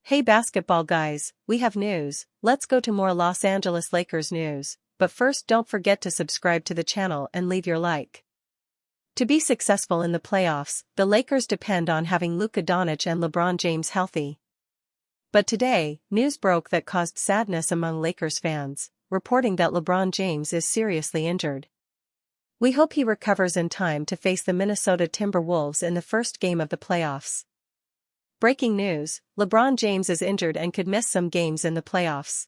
Hey basketball guys, we have news. Let's go to more Los Angeles Lakers news, but first don't forget to subscribe to the channel and leave your like. To be successful in the playoffs, the Lakers depend on having Luka Doncic and LeBron James healthy. But today, news broke that caused sadness among Lakers fans, reporting that LeBron James is seriously injured. We hope he recovers in time to face the Minnesota Timberwolves in the first game of the playoffs. Breaking news, LeBron James is injured and could miss some games in the playoffs.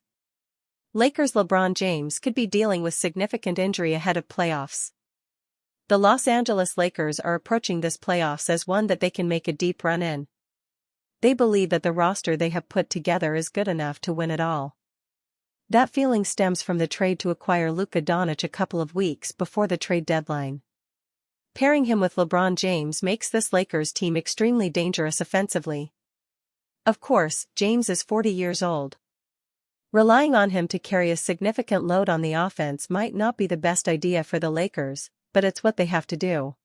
Lakers' LeBron James could be dealing with significant injury ahead of playoffs. The Los Angeles Lakers are approaching this playoffs as one that they can make a deep run in. They believe that the roster they have put together is good enough to win it all. That feeling stems from the trade to acquire Luka Doncic a couple of weeks before the trade deadline. Pairing him with LeBron James makes this Lakers team extremely dangerous offensively. Of course, James is 40 years old. Relying on him to carry a significant load on the offense might not be the best idea for the Lakers, but it's what they have to do.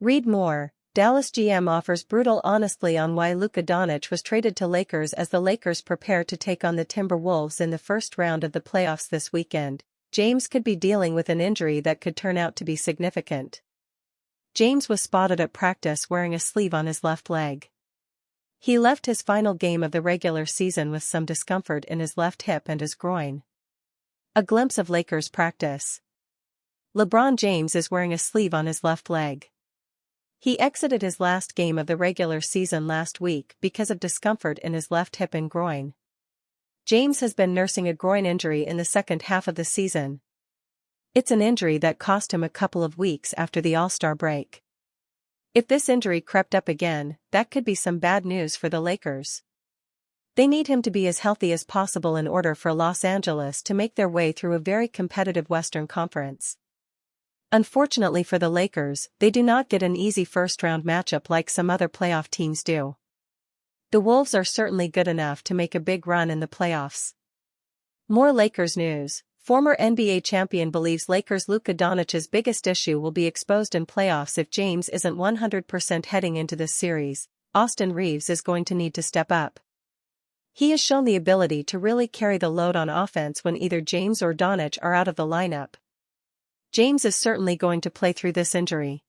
Read more. Dallas GM offers brutal honesty on why Luka Doncic was traded to Lakers as the Lakers prepare to take on the Timberwolves in the first round of the playoffs this weekend. James could be dealing with an injury that could turn out to be significant. James was spotted at practice wearing a sleeve on his left leg. He left his final game of the regular season with some discomfort in his left hip and his groin. A glimpse of Lakers practice. LeBron James is wearing a sleeve on his left leg. He exited his last game of the regular season last week because of discomfort in his left hip and groin. James has been nursing a groin injury in the second half of the season. It's an injury that cost him a couple of weeks after the All-Star break. If this injury crept up again, that could be some bad news for the Lakers. They need him to be as healthy as possible in order for Los Angeles to make their way through a very competitive Western Conference. Unfortunately for the Lakers, they do not get an easy first-round matchup like some other playoff teams do. The Wolves are certainly good enough to make a big run in the playoffs. More Lakers news. Former NBA champion believes Lakers' Luka Doncic's biggest issue will be exposed in playoffs if James isn't 100% heading into this series. Austin Reeves is going to need to step up. He has shown the ability to really carry the load on offense when either James or Doncic are out of the lineup. James is certainly going to play through this injury.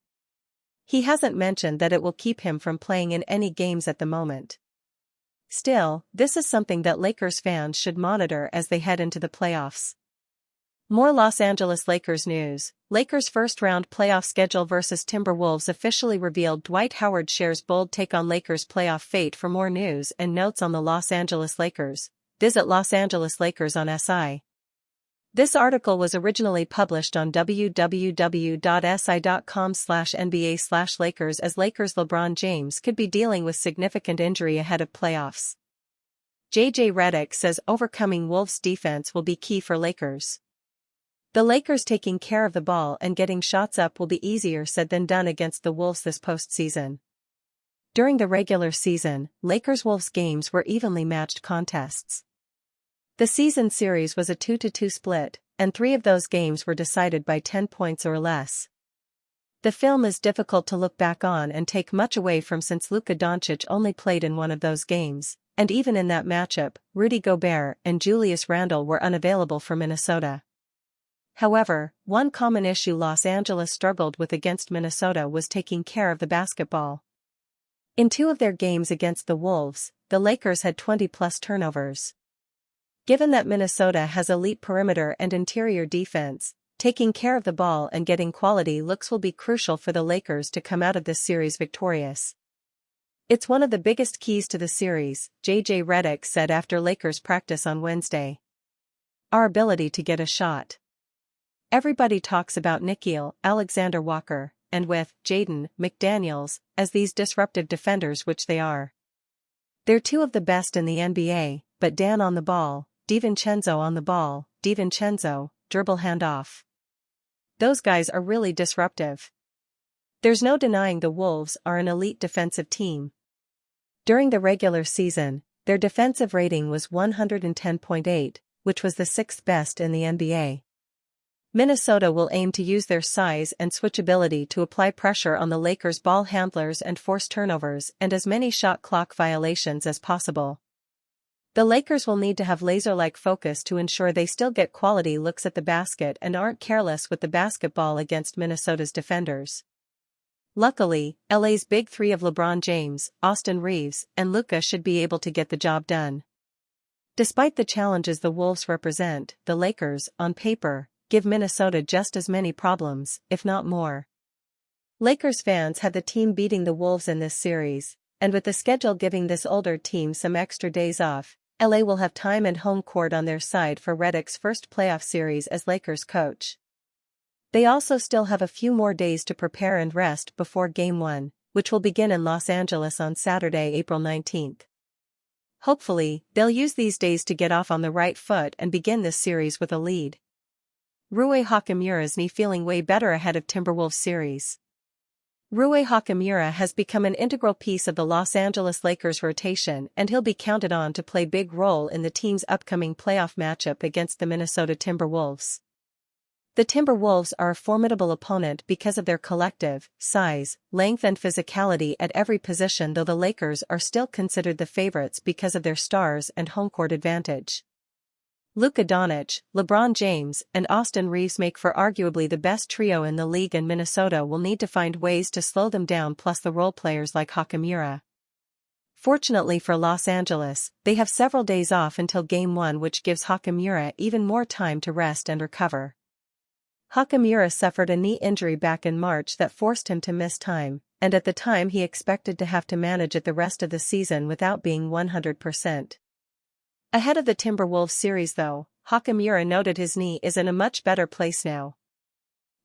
He hasn't mentioned that it will keep him from playing in any games at the moment. Still, this is something that Lakers fans should monitor as they head into the playoffs. More Los Angeles Lakers news. Lakers' first-round playoff schedule versus Timberwolves officially revealed. Dwight Howard shares bold take on Lakers' playoff fate. For more news and notes on the Los Angeles Lakers, visit Los Angeles Lakers on SI. This article was originally published on www.si.com/NBA/Lakers as Lakers' LeBron James could be dealing with significant injury ahead of playoffs. JJ Redick says overcoming Wolves' defense will be key for Lakers. The Lakers taking care of the ball and getting shots up will be easier said than done against the Wolves this postseason. During the regular season, Lakers-Wolves games were evenly matched contests. The season series was a 2-2 split, and 3 of those games were decided by 10 points or less. The film is difficult to look back on and take much away from since Luka Doncic only played in one of those games, and even in that matchup, Rudy Gobert and Julius Randle were unavailable for Minnesota. However, one common issue Los Angeles struggled with against Minnesota was taking care of the basketball. In 2 of their games against the Wolves, the Lakers had 20-plus turnovers. Given that Minnesota has elite perimeter and interior defense, taking care of the ball and getting quality looks will be crucial for the Lakers to come out of this series victorious. It's one of the biggest keys to the series, JJ Redick said after Lakers practice on Wednesday. Our ability to get a shot. Everybody talks about Nickeil Alexander-Walker, and with Jaden McDaniels, as these disruptive defenders which they are. They're 2 of the best in the NBA, but Dan on the ball, DiVincenzo on the ball, DiVincenzo, dribble handoff. Those guys are really disruptive. There's no denying the Wolves are an elite defensive team. During the regular season, their defensive rating was 110.8, which was the 6th best in the NBA. Minnesota will aim to use their size and switchability to apply pressure on the Lakers' ball handlers and force turnovers and as many shot clock violations as possible. The Lakers will need to have laser-like focus to ensure they still get quality looks at the basket and aren't careless with the basketball against Minnesota's defenders. Luckily, LA's big three of LeBron James, Austin Reeves, and Luka should be able to get the job done. Despite the challenges the Wolves represent, the Lakers, on paper, give Minnesota just as many problems, if not more. Lakers fans had the team beating the Wolves in this series, and with the schedule giving this older team some extra days off, LA will have time and home court on their side for Redick's first playoff series as Lakers coach. They also still have a few more days to prepare and rest before Game 1, which will begin in Los Angeles on Saturday, April 19th. Hopefully, they'll use these days to get off on the right foot and begin this series with a lead. Rui Hachimura's knee feeling way better ahead of Timberwolves series. Rui Hachimura has become an integral piece of the Los Angeles Lakers rotation and he'll be counted on to play a big role in the team's upcoming playoff matchup against the Minnesota Timberwolves. The Timberwolves are a formidable opponent because of their collective size, length and physicality at every position, though the Lakers are still considered the favorites because of their stars and home court advantage. Luka Doncic, LeBron James, and Austin Reeves make for arguably the best trio in the league, and Minnesota will need to find ways to slow them down, plus the role players like Hachimura. Fortunately for Los Angeles, they have several days off until Game 1, which gives Hachimura even more time to rest and recover. Hachimura suffered a knee injury back in March that forced him to miss time, and at the time he expected to have to manage it the rest of the season without being 100%. Ahead of the Timberwolves series though, Hachimura noted his knee is in a much better place now.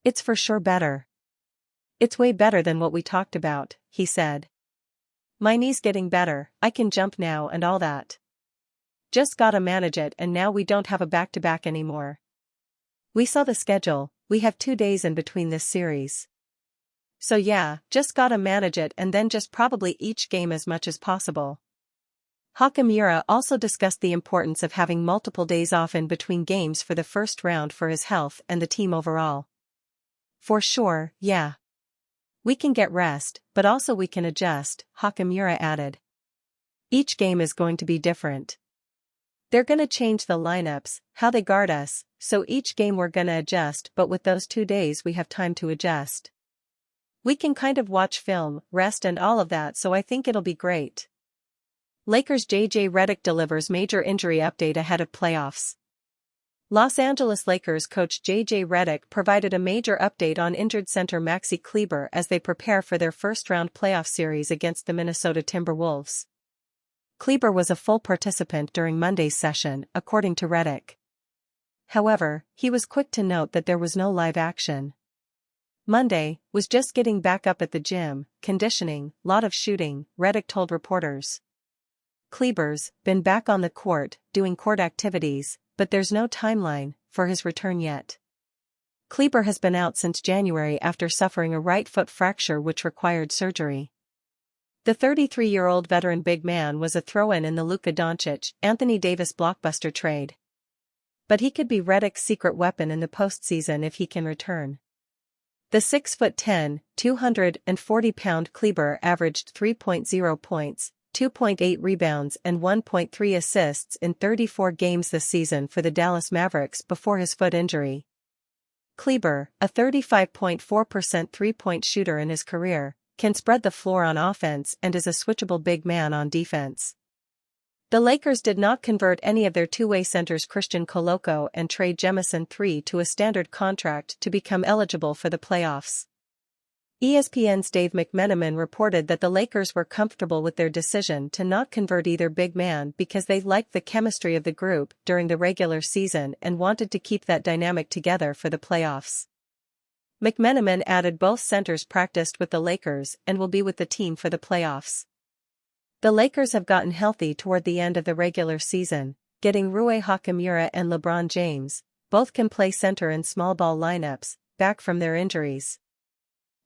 "It's for sure better. It's way better than what we talked about," he said. "My knee's getting better, I can jump now and all that. Just gotta manage it, and now we don't have a back-to-back anymore. We saw the schedule, we have 2 days in between this series. So yeah, just gotta manage it and then just probably each game as much as possible." Hachimura also discussed the importance of having multiple days off in between games for the first round for his health and the team overall. "For sure, yeah. We can get rest, but also we can adjust," Hachimura added. "Each game is going to be different. They're gonna change the lineups, how they guard us, so each game we're gonna adjust, but with those 2 days we have time to adjust. We can kind of watch film, rest and all of that, so I think it'll be great." Lakers' J.J. Redick delivers major injury update ahead of playoffs. Los Angeles Lakers coach J.J. Redick provided a major update on injured center Maxi Kleber as they prepare for their first-round playoff series against the Minnesota Timberwolves. Kleber was a full participant during Monday's session, according to Redick. However, he was quick to note that there was no live action. "Monday was just getting back up at the gym, conditioning, lot of shooting," Redick told reporters. "Kleber's been back on the court, doing court activities, but there's no timeline for his return yet." Kleber has been out since January after suffering a right foot fracture which required surgery. The 33-year-old veteran big man was a throw-in in the Luka Doncic, Anthony Davis blockbuster trade. But he could be Redick's secret weapon in the postseason if he can return. The 6'10", 240-pound Kleber averaged 3.0 points, 2.8 rebounds and 1.3 assists in 34 games this season for the Dallas Mavericks before his foot injury. Kleber, a 35.4% three-point shooter in his career, can spread the floor on offense and is a switchable big man on defense. The Lakers did not convert any of their two-way centers Christian Koloko and Trey Jemison III to a standard contract to become eligible for the playoffs. ESPN's Dave McMenamin reported that the Lakers were comfortable with their decision to not convert either big man because they liked the chemistry of the group during the regular season and wanted to keep that dynamic together for the playoffs. McMenamin added both centers practiced with the Lakers and will be with the team for the playoffs. The Lakers have gotten healthy toward the end of the regular season, getting Rui Hachimura and LeBron James, both can play center in small ball lineups, back from their injuries.